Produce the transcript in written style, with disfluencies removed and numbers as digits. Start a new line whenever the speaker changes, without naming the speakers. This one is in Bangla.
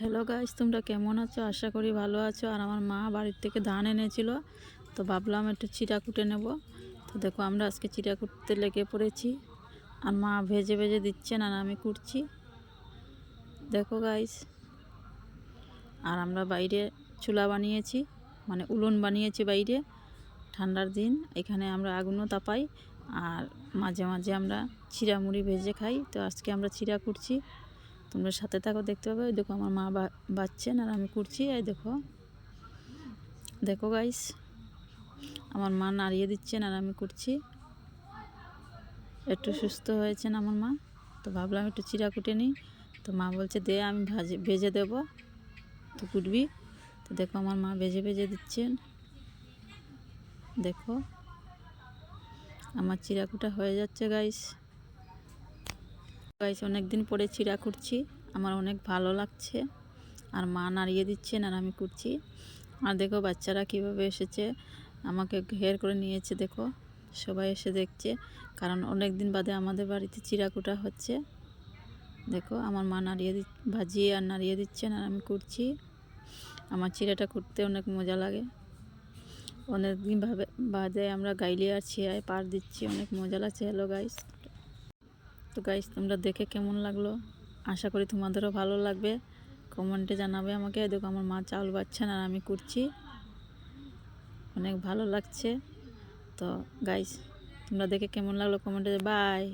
হ্যালো গাইস, তোমরা কেমন আছো? আশা করি ভালো আছো। আর আমার মা বাড়ির থেকে ধান এনেছিল, তো ভাবলাম একটু চিড়া কুটে নেব। তো দেখো আমরা আজকে চিড়া কুটতে লেগে পড়েছি। আর মা ভেজে ভেজে দিচ্ছেন আর আমি কুটছি, দেখো গাইস। আর আমরা বাইরে চুলা বানিয়েছি, মানে উনুন বানিয়েছি বাইরে। ঠান্ডার দিন এখানে আমরা আগুনও তাপাই, আর মাঝে মাঝে আমরা চিড়া মুড়ি ভেজে খাই। তো আজকে আমরা চিড়া কুটছি, তোমরা সাথে থাকো, দেখতে পাবে। দেখো আমার মা বাচ্ছেন আর আমি কুটছি। এই দেখো দেখো গাইস, আমার মা নাড়িয়ে দিচ্ছেন আর আমি কুটছি। একটু সুস্থ হয়েছেন আমার মা, তো ভাবলাম একটু চিড়া কুটে নিই। তো মা বলছে দে, আমি ভেজে দেবো, তো কুটবি। তো দেখো আমার মা ভেজে ভেজে দিচ্ছেন। দেখো আমার চিড়া কুটা হয়ে যাচ্ছে গাইস। গাইস অনেক দিন পরে চিড়া কুটছি, আমার অনেক ভালো লাগছে। আর মা নাড়িয়ে দিচ্ছেন আর আমি কুটছি। আর দেখো বাচ্চারা কীভাবে এসেছে, আমাকে ঘের করে নিয়েছে। দেখো সবাই এসে দেখছে, কারণ অনেক দিন বাদে আমাদের বাড়িতে চিড়া কুটা হচ্ছে। দেখো আমার মা ভাজিয়ে আর নাড়িয়ে দিচ্ছেন আর আমি কুটছি। আমার চিড়াটা কুটতে অনেক মজা লাগে। অনেক দিন বাদে আমরা গাইলে আর ছিয়ায় পার দিচ্ছি, অনেক মজা লাগছে। হ্যালো গাইস, তো গাইস তোমরা দেখে কেমন লাগলো? আশা করি তোমাদেরও ভালো লাগবে, কমেন্টে জানাবে আমাকে। দেখো আমার মা চাউল বাচ্ছেন আর আমি কুটছি, অনেক ভালো লাগছে। তো গাইস তোমরা দেখে কেমন লাগলো কমেন্টে বাই।